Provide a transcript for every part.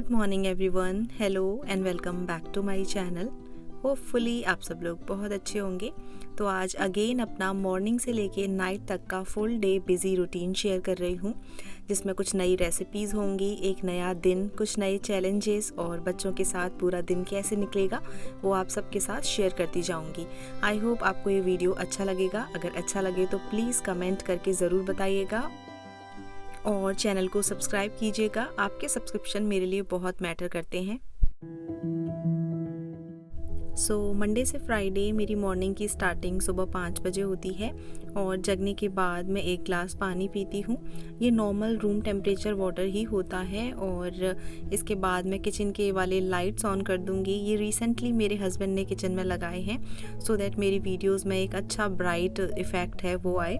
Good morning everyone, hello and welcome back to my channel. Hopefully आप सब लोग बहुत अच्छे होंगे। तो आज अगेन अपना मॉर्निंग से लेके नाइट तक का full day busy routine share कर रही हूँ, जिसमें कुछ नई रेसिपीज़ होंगी, एक नया दिन, कुछ नए चैलेंजेस और बच्चों के साथ पूरा दिन कैसे निकलेगा वो आप सबके साथ शेयर करती जाऊँगी। आई होप आपको ये वीडियो अच्छा लगेगा। अगर अच्छा लगे तो प्लीज़ कमेंट करके ज़रूर बताइएगा और चैनल को सब्सक्राइब कीजिएगा। आपके सब्सक्रिप्शन मेरे लिए बहुत मैटर करते हैं। मंडे से फ्राइडे मेरी मॉर्निंग की स्टार्टिंग सुबह 5 बजे होती है और जगने के बाद मैं 1 ग्लास पानी पीती हूँ। ये नॉर्मल रूम टेम्परेचर वाटर ही होता है और इसके बाद मैं किचन के वाले लाइट्स ऑन कर दूँगी। ये रिसेंटली मेरे हस्बैंड ने किचन में लगाए हैं सो दैट मेरी वीडियोस में एक अच्छा ब्राइट इफ़ेक्ट है वो आए।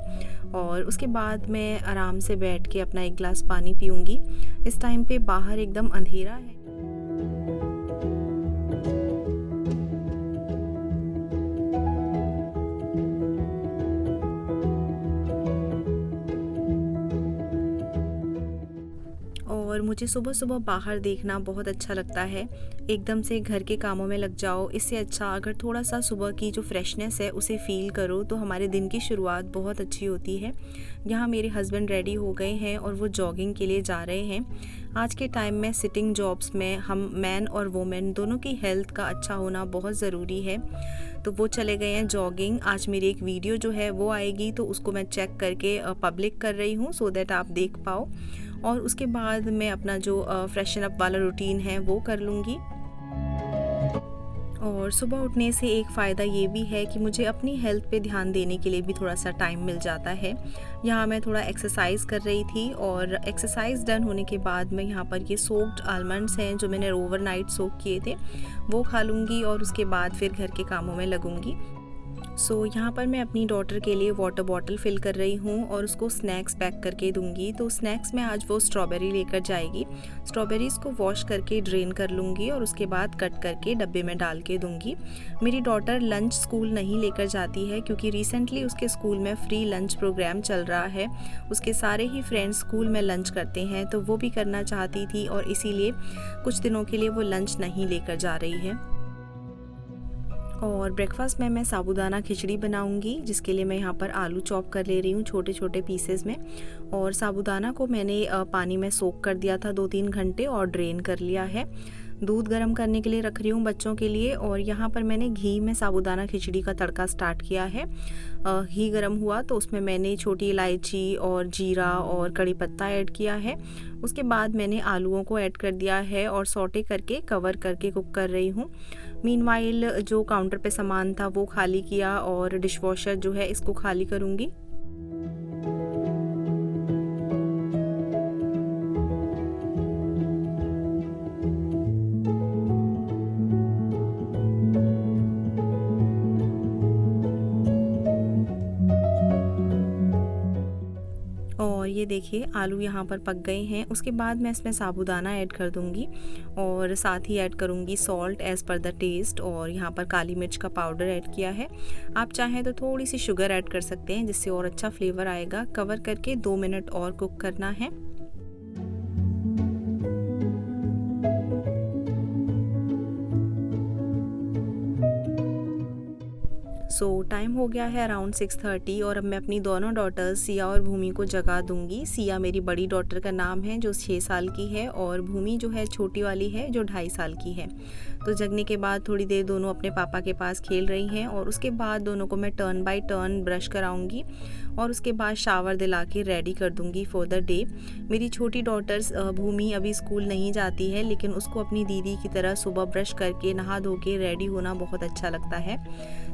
और उसके बाद मैं आराम से बैठ के अपना 1 ग्लास पानी पीऊँगी। इस टाइम पे बाहर एकदम अंधेरा है। और मुझे सुबह सुबह बाहर देखना बहुत अच्छा लगता है। एकदम से घर के कामों में लग जाओ, इससे अच्छा अगर थोड़ा सा सुबह की जो फ्रेशनेस है उसे फील करो तो हमारे दिन की शुरुआत बहुत अच्छी होती है। यहाँ मेरे हस्बैंड रेडी हो गए हैं और वो जॉगिंग के लिए जा रहे हैं। आज के टाइम में सिटिंग जॉब्स में हम मैन और वुमेन दोनों की हेल्थ का अच्छा होना बहुत ज़रूरी है। तो वो चले गए हैं जॉगिंग। आज मेरी एक वीडियो जो है वो आएगी तो उसको मैं चेक करके पब्लिक कर रही हूँ सो दैट आप देख पाओ। और उसके बाद मैं अपना जो फ्रेशन अप वाला रूटीन है वो कर लूँगी। और सुबह उठने से एक फ़ायदा ये भी है कि मुझे अपनी हेल्थ पे ध्यान देने के लिए भी थोड़ा सा टाइम मिल जाता है। यहाँ मैं थोड़ा एक्सरसाइज कर रही थी और एक्सरसाइज डन होने के बाद मैं यहाँ पर ये सोक्ड आलमंड्स हैं जो मैंने ओवरनाइट सोक किए थे वो खा लूँगी और उसके बाद फिर घर के कामों में लगूँगी। यहाँ पर मैं अपनी डॉटर के लिए वाटर बॉटल फिल कर रही हूँ और उसको स्नैक्स पैक करके दूंगी। तो स्नैक्स में आज वो स्ट्रॉबेरी लेकर जाएगी। स्ट्रॉबेरीज़ को वॉश करके ड्रेन कर लूँगी और उसके बाद कट करके डब्बे में डाल के दूंगी। मेरी डॉटर लंच स्कूल नहीं लेकर जाती है क्योंकि रिसेंटली उसके स्कूल में फ्री लंच प्रोग्राम चल रहा है। उसके सारे ही फ्रेंड्स स्कूल में लंच करते हैं तो वो भी करना चाहती थी और इसीलिए कुछ दिनों के लिए वो लंच नहीं लेकर जा रही है। और ब्रेकफास्ट में मैं साबूदाना खिचड़ी बनाऊंगी, जिसके लिए मैं यहाँ पर आलू चॉप कर ले रही हूँ छोटे छोटे पीसेस में। और साबूदाना को मैंने पानी में सोक कर दिया था 2-3 घंटे और ड्रेन कर लिया है। दूध गर्म करने के लिए रख रही हूँ बच्चों के लिए। और यहाँ पर मैंने घी में साबूदाना खिचड़ी का तड़का स्टार्ट किया है। घी गर्म हुआ तो उसमें मैंने छोटी इलायची और जीरा और कड़ी पत्ता ऐड किया है। उसके बाद मैंने आलूओं को ऐड कर दिया है और सौटे करके कवर करके कुक कर रही हूँ। मीनवाइल जो काउंटर पे सामान था वो खाली किया और डिशवॉशर जो है इसको खाली करूँगी। और ये देखिए आलू यहाँ पर पक गए हैं। उसके बाद मैं इसमें साबूदाना ऐड कर दूँगी और साथ ही ऐड करूँगी salt as per the taste. और यहाँ पर काली मिर्च का पाउडर ऐड किया है। आप चाहें तो थोड़ी सी शुगर ऐड कर सकते हैं जिससे और अच्छा फ्लेवर आएगा। कवर करके 2 मिनट और कुक करना है। टाइम हो गया है अराउंड 6:30 और अब मैं अपनी दोनों डॉटर्स सिया और भूमि को जगा दूंगी। सिया मेरी बड़ी डॉटर का नाम है जो 6 साल की है और भूमि जो है छोटी वाली है जो 2.5 साल की है। तो जगने के बाद थोड़ी देर दोनों अपने पापा के पास खेल रही हैं और उसके बाद दोनों को मैं टर्न बाय टर्न ब्रश कराऊंगी और उसके बाद शावर दिला के रेडी कर दूंगी फॉर द डे। मेरी छोटी डॉटर्स भूमि अभी स्कूल नहीं जाती है, लेकिन उसको अपनी दीदी की तरह सुबह ब्रश करके नहा धो के रेडी होना बहुत अच्छा लगता है।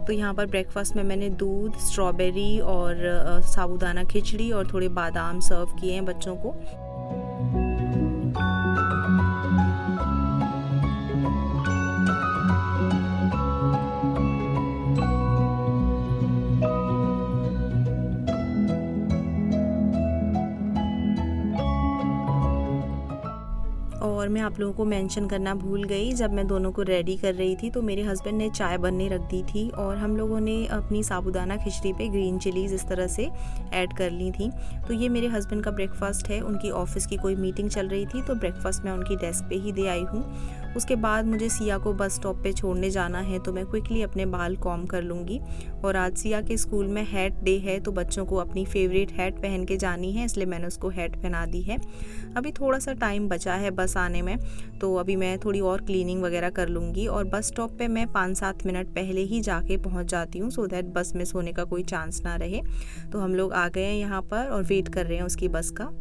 तो यहाँ पर ब्रेकफास्ट में मैंने दूध, स्ट्रॉबेरी और साबूदाना खिचड़ी और थोड़े बादाम सर्व किए हैं बच्चों को। और मैं आप लोगों को मेंशन करना भूल गई, जब मैं दोनों को रेडी कर रही थी तो मेरे हस्बैंड ने चाय बनने रख दी थी और हम लोगों ने अपनी साबूदाना खिचड़ी पे ग्रीन चिलीज़ इस तरह से ऐड कर ली थी। तो ये मेरे हस्बैंड का ब्रेकफास्ट है। उनकी ऑफ़िस की कोई मीटिंग चल रही थी तो ब्रेकफास्ट मैं उनकी डेस्क पे ही दे आई हूँ। उसके बाद मुझे सिया को बस स्टॉप पे छोड़ने जाना है तो मैं क्विकली अपने बाल कॉम कर लूँगी। और आज सिया के स्कूल में हैट डे है तो बच्चों को अपनी फेवरेट हैट पहन के जानी है, इसलिए मैंने उसको हैट पहना दी है। अभी थोड़ा सा टाइम बचा है बस आने में, तो अभी मैं थोड़ी और क्लीनिंग वगैरह कर लूँगी और बस स्टॉप पे मैं 5-7 मिनट पहले ही जाके पहुँच जाती हूँ, सो दैट बस मिस होने का कोई चांस ना रहे। तो हम लोग आ गए हैं यहाँ पर और वेट कर रहे हैं उसकी बस का।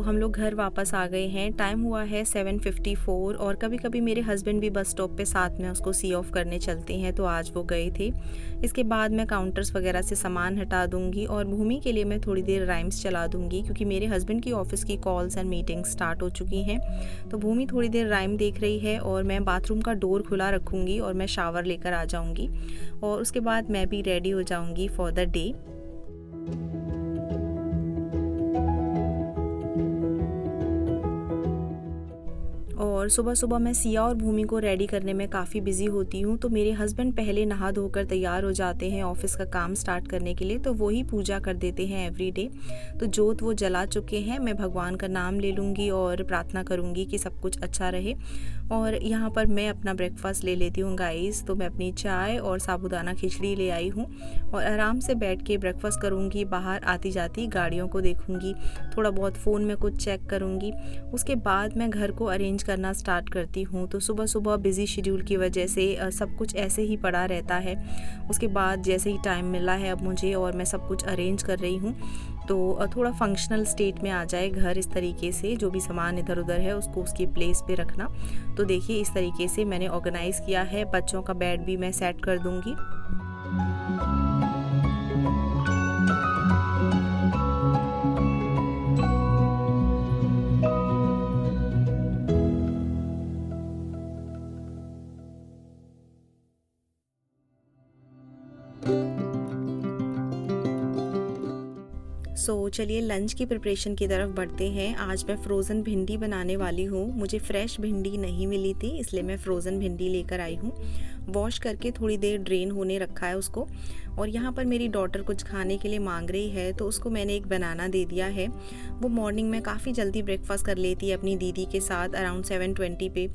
हम लोग घर वापस आ गए हैं। टाइम हुआ है 7:54 और कभी कभी मेरे हस्बैंड भी बस स्टॉप पे साथ में उसको सी ऑफ करने चलते हैं, तो आज वो गए थे। इसके बाद मैं काउंटर्स वगैरह से सामान हटा दूंगी और भूमि के लिए मैं थोड़ी देर राइम्स चला दूंगी, क्योंकि मेरे हस्बैंड की ऑफ़िस की कॉल्स एंड मीटिंग्स स्टार्ट हो चुकी हैं। तो भूमि थोड़ी देर राइम देख रही है और मैं बाथरूम का डोर खुला रखूँगी और मैं शावर लेकर आ जाऊँगी और उसके बाद मैं भी रेडी हो जाऊँगी फॉर द डे। और सुबह सुबह मैं सिया और भूमि को रेडी करने में काफ़ी बिजी होती हूँ, तो मेरे हस्बैंड पहले नहा धोकर तैयार हो जाते हैं ऑफिस का काम स्टार्ट करने के लिए, तो वो ही पूजा कर देते हैं एवरी डे। तो जोत वो जला चुके हैं, मैं भगवान का नाम ले लूँगी और प्रार्थना करूँगी कि सब कुछ अच्छा रहे। और यहाँ पर मैं अपना ब्रेकफास्ट ले लेती हूँ गाइस। तो मैं अपनी चाय और साबूदाना खिचड़ी ले आई हूँ और आराम से बैठ के ब्रेकफास्ट करूँगी। बाहर आती जाती गाड़ियों को देखूँगी, थोड़ा बहुत फ़ोन में कुछ चेक करूँगी। उसके बाद मैं घर को अरेंज करना स्टार्ट करती हूँ। तो सुबह सुबह बिज़ी शेड्यूल की वजह से सब कुछ ऐसे ही पड़ा रहता है। उसके बाद जैसे ही टाइम मिला है अब मुझे और मैं सब कुछ अरेंज कर रही हूँ, तो थोड़ा फंक्शनल स्टेट में आ जाए घर इस तरीके से। जो भी सामान इधर उधर है उसको उसकी प्लेस पे रखना। तो देखिए इस तरीके से मैंने ऑर्गेनाइज़ किया है। बच्चों का बेड भी मैं सेट कर दूँगी। चलिए लंच की प्रिपरेशन की तरफ बढ़ते हैं। आज मैं फ़्रोज़न भिंडी बनाने वाली हूँ। मुझे फ़्रेश भिंडी नहीं मिली थी, इसलिए मैं फ़्रोज़न भिंडी लेकर आई हूँ। वॉश करके थोड़ी देर ड्रेन होने रखा है उसको। और यहाँ पर मेरी डॉटर कुछ खाने के लिए मांग रही है, तो उसको मैंने एक बनाना दे दिया है। वो मॉर्निंग में काफ़ी जल्दी ब्रेकफास्ट कर लेती है अपनी दीदी के साथ अराउंड 7:20 पे,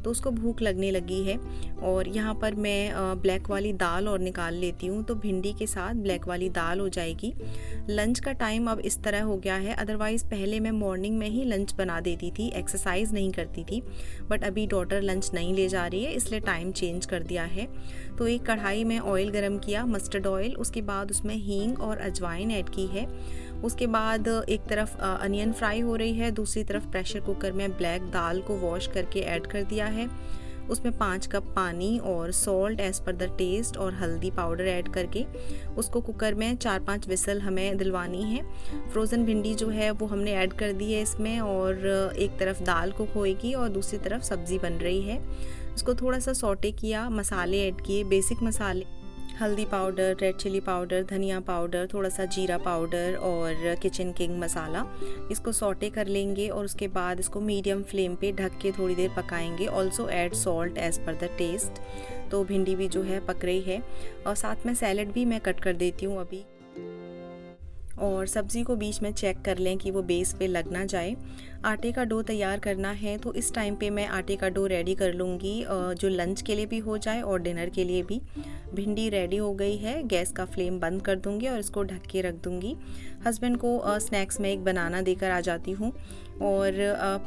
तो उसको भूख लगने लगी है। और यहाँ पर मैं ब्लैक वाली दाल और निकाल लेती हूँ, तो भिंडी के साथ ब्लैक वाली दाल हो जाएगी। लंच का टाइम अब इस तरह हो गया है। अदरवाइज़ पहले मैं मॉर्निंग में ही लंच बना देती थी, एक्सरसाइज नहीं करती थी, बट अभी डॉटर लंच नहीं ले जा रही है, इसलिए टाइम चेंज कर दिया है। तो एक कढ़ाई में ऑयल गरम किया, मस्टर्ड ऑयल, उसके बाद उसमें हींग और अजवाइन ऐड की है। उसके बाद एक तरफ अनियन फ्राई हो रही है, दूसरी तरफ प्रेशर कुकर में ब्लैक दाल को वॉश करके ऐड कर दिया है। उसमें 5 कप पानी और salt as per the taste और हल्दी पाउडर ऐड करके उसको कुकर में 4-5 विसल हमें दिलवानी है। फ्रोज़न भिंडी जो है वो हमने ऐड कर दी है इसमें, और एक तरफ दाल कुक होएगी और दूसरी तरफ सब्ज़ी बन रही है। उसको थोड़ा सा सौटे किया, मसाले ऐड किए, बेसिक मसाले, हल्दी पाउडर, रेड चिली पाउडर, धनिया पाउडर, थोड़ा सा जीरा पाउडर और किचन किंग मसाला। इसको सौटे कर लेंगे और उसके बाद इसको मीडियम फ्लेम पे ढक के थोड़ी देर पकाएंगे। Also add salt as per the taste. तो भिंडी भी जो है पक रही है और साथ में सैलड भी मैं कट कर देती हूँ अभी। और सब्ज़ी को बीच में चेक कर लें कि वो बेस पे लग ना जाए। आटे का डो तैयार करना है, तो इस टाइम पे मैं आटे का डो रेडी कर लूँगी, जो लंच के लिए भी हो जाए और डिनर के लिए भी। भिंडी रेडी हो गई है, गैस का फ्लेम बंद कर दूँगी और इसको ढक के रख दूँगी। हस्बैंड को स्नैक्स में एक बनाना देकर आ जाती हूँ। और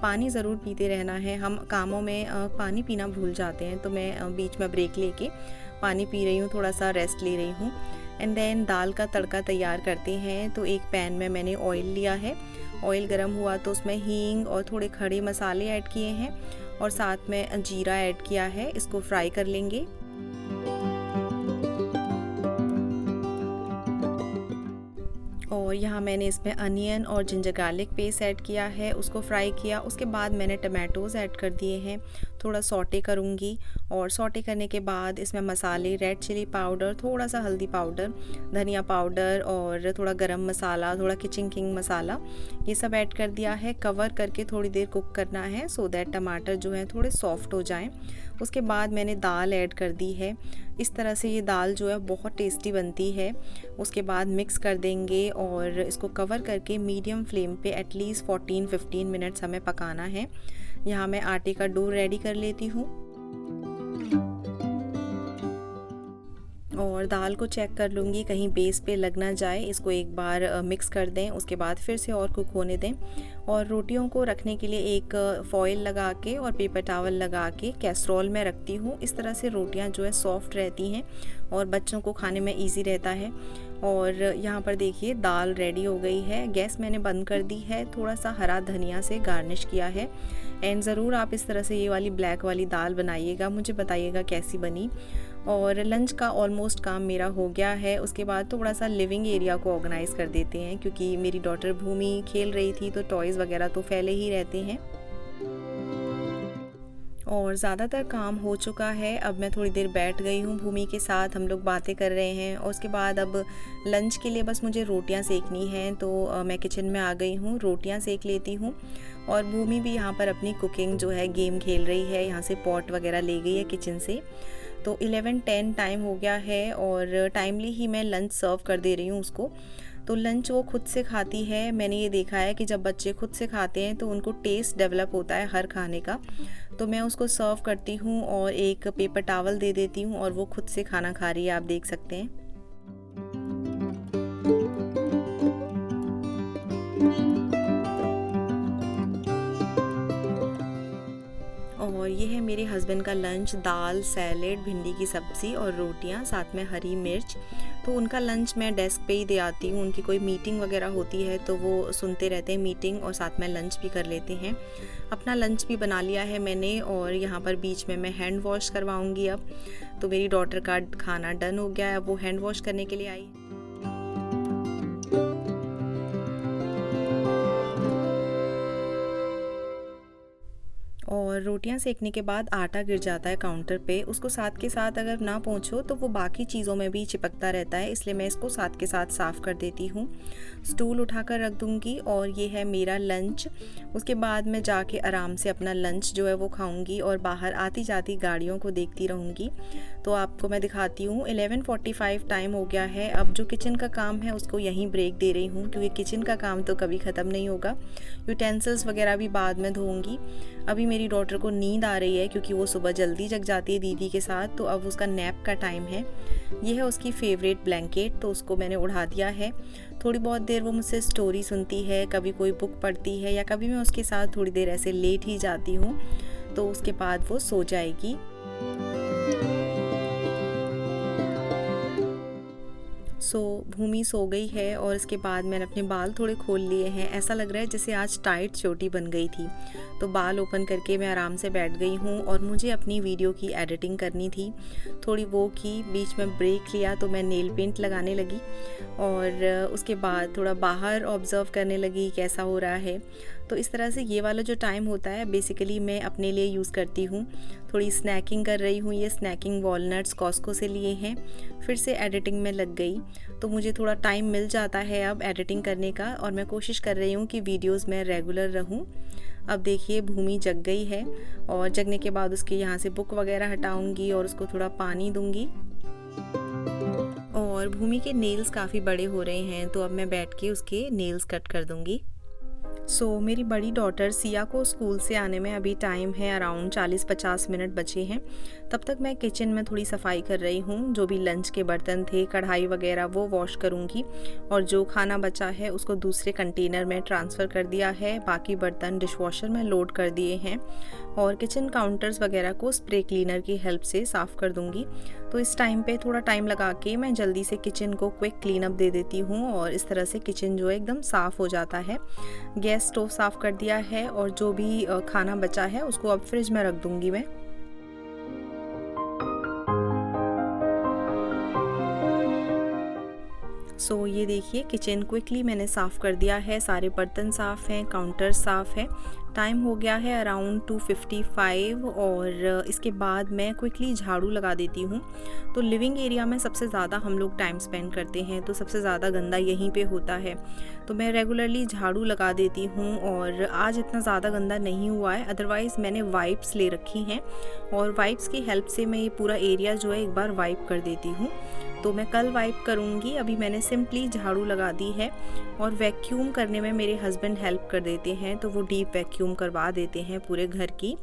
पानी ज़रूर पीते रहना है, हम कामों में पानी पीना भूल जाते हैं, तो मैं बीच में ब्रेक लेके पानी पी रही हूँ, थोड़ा सा रेस्ट ले रही हूँ। एंड देन दाल का तड़का तैयार करते हैं। तो एक पैन में मैंने ऑयल लिया है, ऑयल गर्म हुआ तो उसमें हींग और थोड़े खड़े मसाले ऐड किए हैं और साथ में जीरा ऐड किया है। इसको फ्राई कर लेंगे। और यहाँ मैंने इसमें अनियन और जिंजर गार्लिक पेस्ट ऐड किया है, उसको फ्राई किया। उसके बाद मैंने टमाटोज़ ऐड कर दिए हैं। थोड़ा सौटे करूँगी और सौटे करने के बाद इसमें मसाले रेड चिली पाउडर, थोड़ा सा हल्दी पाउडर, धनिया पाउडर और थोड़ा गरम मसाला, थोड़ा किचन किंग मसाला, ये सब ऐड कर दिया है। कवर करके थोड़ी देर कुक करना है सो दैट टमाटर जो है थोड़े सॉफ्ट हो जाएं। उसके बाद मैंने दाल ऐड कर दी है। इस तरह से ये दाल जो है बहुत टेस्टी बनती है। उसके बाद मिक्स कर देंगे और इसको कवर करके मीडियम फ्लेम पे एटलीस्ट 14-15 मिनट्स हमें पकाना है। यहाँ मैं आटे का डो रेडी कर लेती हूँ और दाल को चेक कर लूँगी कहीं बेस पे लग ना जाए। इसको एक बार मिक्स कर दें, उसके बाद फिर से और कुक होने दें। और रोटियों को रखने के लिए एक फॉइल लगा के और पेपर टॉवल लगा के कैसरोल में रखती हूँ। इस तरह से रोटियाँ जो है सॉफ्ट रहती हैं और बच्चों को खाने में ईजी रहता है। और यहाँ पर देखिए दाल रेडी हो गई है। गैस मैंने बंद कर दी है। थोड़ा सा हरा धनिया से गार्निश किया है। एंड ज़रूर आप इस तरह से ये वाली ब्लैक वाली दाल बनाइएगा, मुझे बताइएगा कैसी बनी। और लंच का ऑलमोस्ट काम मेरा हो गया है। उसके बाद थोड़ा सा लिविंग एरिया को ऑर्गेनाइज़ कर देते हैं क्योंकि मेरी डॉटर भूमि खेल रही थी तो टॉयज़ वगैरह तो फैले ही रहते हैं। और ज़्यादातर काम हो चुका है। अब मैं थोड़ी देर बैठ गई हूँ भूमि के साथ, हम लोग बातें कर रहे हैं। और उसके बाद अब लंच के लिए बस मुझे रोटियां सेकनी हैं तो मैं किचन में आ गई हूँ, रोटियां सेक लेती हूँ। और भूमि भी यहाँ पर अपनी कुकिंग जो है गेम खेल रही है, यहाँ से पॉट वगैरह ले गई है किचन से। तो 11-10 टाइम हो गया है और टाइमली ही मैं लंच सर्व कर दे रही हूँ उसको। तो लंच वो खुद से खाती है। मैंने ये देखा है कि जब बच्चे खुद से खाते हैं तो उनको टेस्ट डेवलप होता है हर खाने का। तो मैं उसको सर्व करती हूँ और एक पेपर टॉवल दे देती हूँ और वो खुद से खाना खा रही है, आप देख सकते हैं। और ये है मेरे हस्बैंड का लंच, दाल, सैलेड, भिंडी की सब्ज़ी और रोटियां, साथ में हरी मिर्च। तो उनका लंच मैं डेस्क पे ही दे आती हूँ। उनकी कोई मीटिंग वगैरह होती है तो वो सुनते रहते हैं मीटिंग और साथ में लंच भी कर लेते हैं। अपना लंच भी बना लिया है मैंने और यहाँ पर बीच में मैं हैंड वॉश करवाऊँगी अब। तो मेरी डॉटर का खाना डन हो गया है, वो हैंड वॉश करने के लिए आई। और रोटियां सेकने के बाद आटा गिर जाता है काउंटर पे, उसको साथ के साथ अगर ना पोंछो तो वो बाकी चीज़ों में भी चिपकता रहता है, इसलिए मैं इसको साथ के साथ साफ़ कर देती हूँ। स्टूल उठाकर रख दूँगी और ये है मेरा लंच। उसके बाद मैं जाके आराम से अपना लंच जो है वो खाऊँगी और बाहर आती जाती गाड़ियों को देखती रहूँगी। तो आपको मैं दिखाती हूँ 11:45 टाइम हो गया है। अब जो किचन का काम है उसको यहीं ब्रेक दे रही हूँ क्योंकि किचन का काम तो कभी ख़त्म नहीं होगा। यूटेंसिल्स वगैरह भी बाद में धोऊँगी। अभी मेरी डॉटर को नींद आ रही है क्योंकि वो सुबह जल्दी जग जाती है दीदी के साथ, तो अब उसका नैप का टाइम है। ये है उसकी फेवरेट ब्लैंकेट, तो उसको मैंने उड़ा दिया है। थोड़ी बहुत देर वो मुझसे स्टोरी सुनती है, कभी कोई बुक पढ़ती है या कभी मैं उसके साथ थोड़ी देर ऐसे लेट ही जाती हूँ, तो उसके बाद वो सो जाएगी। भूमि सो गई है और इसके बाद मैंने अपने बाल थोड़े खोल लिए हैं। ऐसा लग रहा है जैसे आज टाइट चोटी बन गई थी। तो बाल ओपन करके मैं आराम से बैठ गई हूँ और मुझे अपनी वीडियो की एडिटिंग करनी थी, थोड़ी वो की। बीच में ब्रेक लिया तो मैं नेल पेंट लगाने लगी और उसके बाद थोड़ा बाहर ऑब्ज़र्व करने लगी कैसा हो रहा है। तो इस तरह से ये वाला जो टाइम होता है बेसिकली मैं अपने लिए यूज़ करती हूँ। थोड़ी स्नैकिंग कर रही हूँ। ये स्नैकिंग वॉलनट्स कॉस्को से लिए हैं। फिर से एडिटिंग में लग गई, तो मुझे थोड़ा टाइम मिल जाता है अब एडिटिंग करने का और मैं कोशिश कर रही हूँ कि वीडियोस में रेगुलर रहूँ। अब देखिए भूमि जग गई है और जगने के बाद उसके यहाँ से बुक वगैरह हटाऊँगी और उसको थोड़ा पानी दूँगी। और भूमि के नेल्स काफ़ी बड़े हो रहे हैं तो अब मैं बैठ के उसके नेल्स कट कर दूँगी। मेरी बड़ी डॉटर सिया को स्कूल से आने में अभी टाइम है, अराउंड 40-50 मिनट बचे हैं। तब तक मैं किचन में थोड़ी सफाई कर रही हूँ। जो भी लंच के बर्तन थे, कढ़ाई वगैरह, वो वॉश करूँगी और जो खाना बचा है उसको दूसरे कंटेनर में ट्रांसफ़र कर दिया है। बाकी बर्तन डिशवॉशर में लोड कर दिए हैं और किचन काउंटर्स वगैरह को स्प्रे क्लीनर की हेल्प से साफ़ कर दूँगी। तो इस टाइम पे थोड़ा टाइम लगा के मैं जल्दी से किचन को क्विक क्लीन अप दे देती हूँ और इस तरह से किचन जो है एकदम साफ़ हो जाता है। गैस स्टोव साफ़ कर दिया है और जो भी खाना बचा है उसको अब फ्रिज में रख दूँगी मैं। ये देखिए किचन क्विकली मैंने साफ़ कर दिया है। सारे बर्तन साफ़ हैं, काउंटर साफ़ है। टाइम हो गया है अराउंड 2:55 और इसके बाद मैं क्विकली झाड़ू लगा देती हूँ। तो लिविंग एरिया में सबसे ज़्यादा हम लोग टाइम स्पेंड करते हैं, तो सबसे ज़्यादा गंदा यहीं पे होता है। तो मैं रेगुलरली झाड़ू लगा देती हूँ और आज इतना ज़्यादा गंदा नहीं हुआ है। अदरवाइज़ मैंने वाइप्स ले रखी हैं और वाइप्स की हेल्प से मैं ये पूरा एरिया जो है एक बार वाइप कर देती हूँ। तो मैं कल वाइप करूँगी, अभी मैंने सिंपली झाड़ू लगा दी है। और वैक्यूम करने में मेरे हस्बैंड हेल्प कर देते हैं, तो वो डीप वैक्यूम करवा देते हैं पूरे घर की।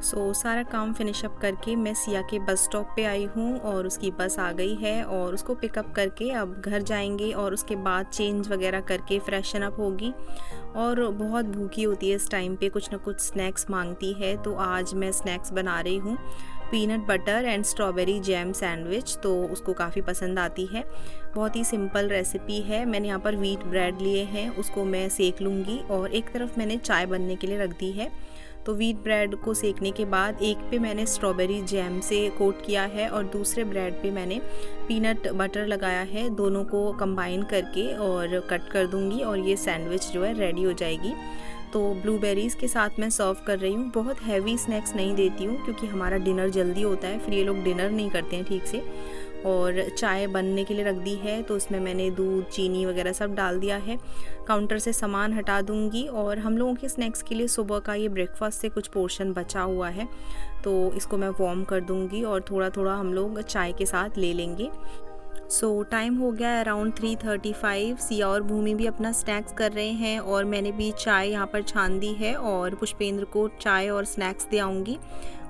सारा काम फिनिश अप करके मैं सिया के बस स्टॉप पे आई हूँ और उसकी बस आ गई है और उसको पिकअप करके अब घर जाएंगे और उसके बाद चेंज वगैरह करके फ्रेशन अप होगी। और बहुत भूखी होती है इस टाइम पे, कुछ ना कुछ स्नैक्स मांगती है। तो आज मैं स्नैक्स बना रही हूँ, peanut butter and strawberry jam sandwich. तो उसको काफ़ी पसंद आती है। बहुत ही सिंपल रेसिपी है। मैंने यहाँ पर व्हीट ब्रेड लिए हैं, उसको मैं सेक लूँगी और एक तरफ मैंने चाय बनने के लिए रख दी है। तो व्हीट ब्रेड को सेकने के बाद एक पे मैंने स्ट्रॉबेरी जैम से कोट किया है और दूसरे ब्रेड पे मैंने पीनट बटर लगाया है। दोनों को कंबाइन करके और कट कर दूंगी और ये सैंडविच जो है रेडी हो जाएगी। तो ब्लूबेरीज़ के साथ मैं सर्व कर रही हूँ। बहुत हैवी स्नैक्स नहीं देती हूँ क्योंकि हमारा डिनर जल्दी होता है, फिर ये लोग डिनर नहीं करते हैं ठीक से। और चाय बनने के लिए रख दी है, तो उसमें मैंने दूध चीनी वगैरह सब डाल दिया है। काउंटर से सामान हटा दूंगी और हम लोगों के स्नैक्स के लिए सुबह का ये ब्रेकफास्ट से कुछ पोर्शन बचा हुआ है, तो इसको मैं वार्म कर दूंगी और थोड़ा थोड़ा हम लोग चाय के साथ ले लेंगे। टाइम हो गया है अराउंड 3:35। सिया और भूमि भी अपना स्नैक्स कर रहे हैं और मैंने भी चाय यहाँ पर छान दी है और पुष्पेंद्र को चाय और स्नैक्स दे आऊँगी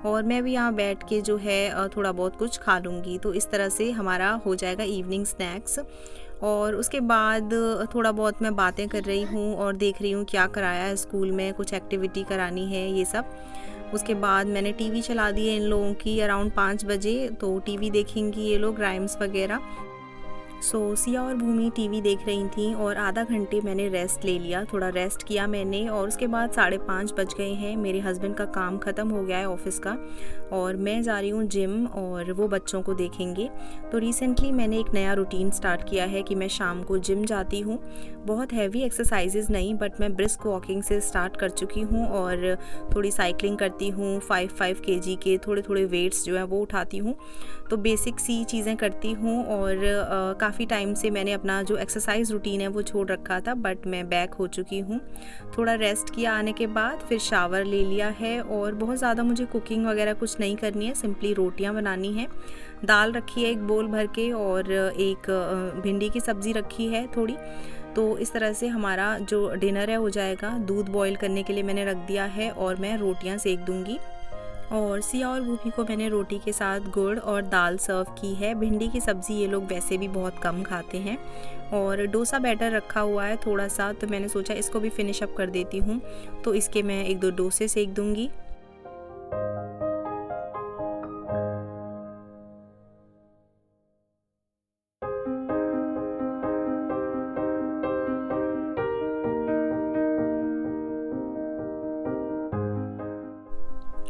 और मैं भी यहाँ बैठ के जो है थोड़ा बहुत कुछ खा लूँगी। तो इस तरह से हमारा हो जाएगा इवनिंग स्नैक्स। और उसके बाद थोड़ा बहुत मैं बातें कर रही हूँ और देख रही हूँ क्या कराया है स्कूल में, कुछ एक्टिविटी करानी है ये सब। उसके बाद मैंने टीवी चला दी है इन लोगों की अराउंड 5 बजे, तो टीवी देखेंगी ये लोग राइम्स वगैरह। सिया और भूमि टीवी देख रही थी और आधा घंटे मैंने रेस्ट ले लिया, थोड़ा रेस्ट किया मैंने। और उसके बाद 5:30 बज गए हैं। मेरे हस्बैंड का काम ख़त्म हो गया है ऑफिस का और मैं जा रही हूँ जिम और वो बच्चों को देखेंगे। तो रिसेंटली मैंने एक नया रूटीन स्टार्ट किया है कि मैं शाम को जिम जाती हूँ। बहुत हैवी एक्सरसाइजेज नहीं, बट मैं ब्रिस्क वॉकिंग से स्टार्ट कर चुकी हूँ और थोड़ी साइकिलिंग करती हूँ। 5 kg के थोड़े थोड़े वेट्स जो है वो उठाती हूँ। तो बेसिक सी चीज़ें करती हूँ और काफ़ी टाइम से मैंने अपना जो एक्सरसाइज रूटीन है वो छोड़ रखा था, बट मैं बैक हो चुकी हूँ। थोड़ा रेस्ट किया आने के बाद फिर शावर ले लिया है और बहुत ज़्यादा मुझे कुकिंग वगैरह कुछ नहीं करनी है, सिंपली रोटियाँ बनानी है। दाल रखी है एक बोल भर के और एक भिंडी की सब्ज़ी रखी है थोड़ी। तो इस तरह से हमारा जो डिनर है हो जाएगा। दूध बॉईल करने के लिए मैंने रख दिया है और मैं रोटियाँ सेक दूँगी। और सिया और भूमि को मैंने रोटी के साथ गुड़ और दाल सर्व की है। भिंडी की सब्ज़ी ये लोग वैसे भी बहुत कम खाते हैं। और डोसा बैटर रखा हुआ है थोड़ा सा, तो मैंने सोचा इसको भी फिनिश अप कर देती हूँ। तो इसके मैं 1-2 डोसे सेक दूँगी।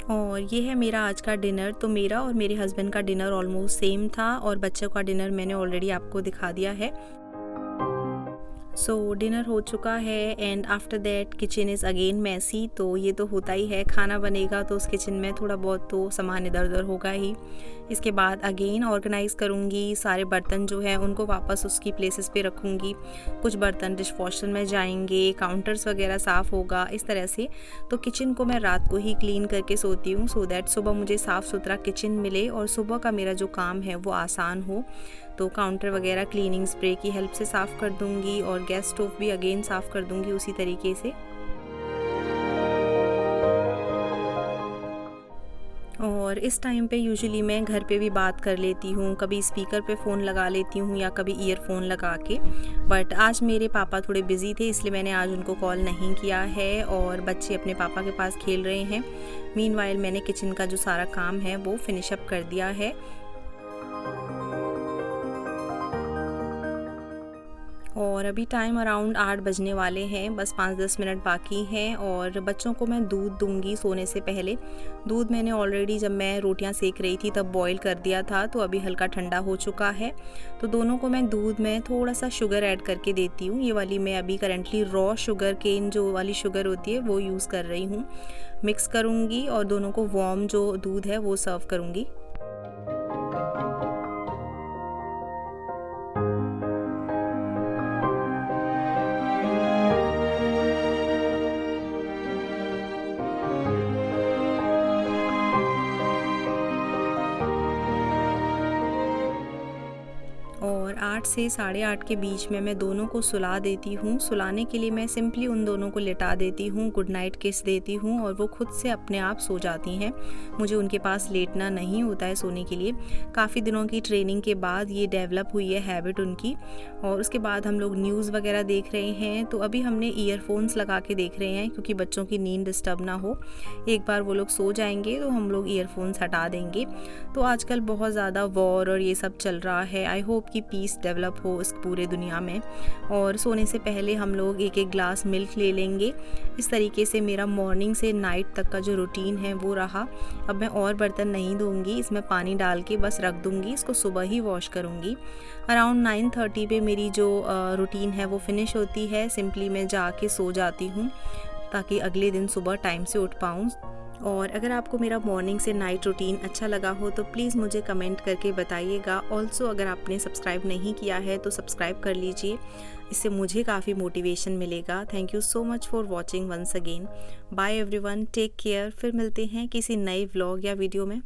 और ये है मेरा आज का डिनर। तो मेरा और मेरे हस्बैंड का डिनर ऑलमोस्ट सेम था और बच्चों का डिनर मैंने ऑलरेडी आपको दिखा दिया है। डिनर हो चुका है and after that kitchen is again messy. तो ये तो होता ही है, खाना बनेगा तो उस किचन में थोड़ा बहुत तो सामान इधर उधर होगा ही। इसके बाद अगेन ऑर्गेनाइज़ करूँगी, सारे बर्तन जो है उनको वापस उसकी प्लेसेस पे रखूँगी। कुछ बर्तन डिश वॉशर में जाएंगे, काउंटर्स वगैरह साफ़ होगा इस तरह से। तो किचन को मैं रात को ही क्लीन करके सोती हूँ सो दैट सुबह मुझे साफ़ सुथरा किचन मिले और सुबह का मेरा जो काम है वो आसान हो। तो काउंटर वगैरह क्लीनिंग स्प्रे की हेल्प से साफ़ कर दूँगी और गैस स्टोव भी अगेन साफ़ कर दूँगी उसी तरीके से। और इस टाइम पे यूजुअली मैं घर पे भी बात कर लेती हूँ, कभी स्पीकर पे फ़ोन लगा लेती हूँ या कभी ईयरफोन लगा के। बट आज मेरे पापा थोड़े बिज़ी थे इसलिए मैंने आज उनको कॉल नहीं किया है और बच्चे अपने पापा के पास खेल रहे हैं। मीनवाइल मैंने किचन का जो सारा काम है वो फिनिश अप कर दिया है। और अभी टाइम अराउंड 8 बजने वाले हैं, बस 5-10 मिनट बाकी हैं और बच्चों को मैं दूध दूंगी सोने से पहले। दूध मैंने ऑलरेडी जब मैं रोटियां सेक रही थी तब बॉईल कर दिया था, तो अभी हल्का ठंडा हो चुका है। तो दोनों को मैं दूध में थोड़ा सा शुगर ऐड करके देती हूँ। ये वाली मैं अभी करंटली रॉ शुगर केन जो वाली शुगर होती है वो यूज़ कर रही हूँ। मिक्स करूँगी और दोनों को वार्म जो दूध है वो सर्व करूँगी। और 8 से 8:30 के बीच में मैं दोनों को सुला देती हूँ। सुलाने के लिए मैं सिंपली उन दोनों को लिटा देती हूँ, गुड नाइट किस देती हूँ और वो खुद से अपने आप सो जाती हैं। मुझे उनके पास लेटना नहीं होता है सोने के लिए। काफ़ी दिनों की ट्रेनिंग के बाद ये डेवलप हुई है हैबिट उनकी। और उसके बाद हम लोग न्यूज़ वगैरह देख रहे हैं, तो अभी हमने ईयरफोन्स लगा के देख रहे हैं क्योंकि बच्चों की नींद डिस्टर्ब ना हो। एक बार वो लोग सो जाएंगे तो हम लोग ईयरफोन्स हटा देंगे। तो आजकल बहुत ज़्यादा वॉर और ये सब चल रहा है। आई होप कि पीस डेवलप हो इस पूरे दुनिया में। और सोने से पहले हम लोग एक ग्लास मिल्क ले लेंगे। इस तरीके से मेरा मॉर्निंग से नाइट तक का जो रूटीन है वो रहा। अब मैं और बर्तन नहीं धोऊंगी, इसमें पानी डाल के बस रख दूंगी, इसको सुबह ही वॉश करूंगी। अराउंड 9:30 पे मेरी जो रूटीन है वो फिनिश होती है। सिंपली मैं जाके सो जाती हूँ ताकि अगले दिन सुबह टाइम से उठ पाऊँ। और अगर आपको मेरा मॉर्निंग से नाइट रूटीन अच्छा लगा हो तो प्लीज़ मुझे कमेंट करके बताइएगा। ऑल्सो अगर आपने सब्सक्राइब नहीं किया है तो सब्सक्राइब कर लीजिए, इससे मुझे काफ़ी मोटिवेशन मिलेगा। Thank you so much for watching once again. Bye everyone, take care. फिर मिलते हैं किसी नए व्लॉग या वीडियो में।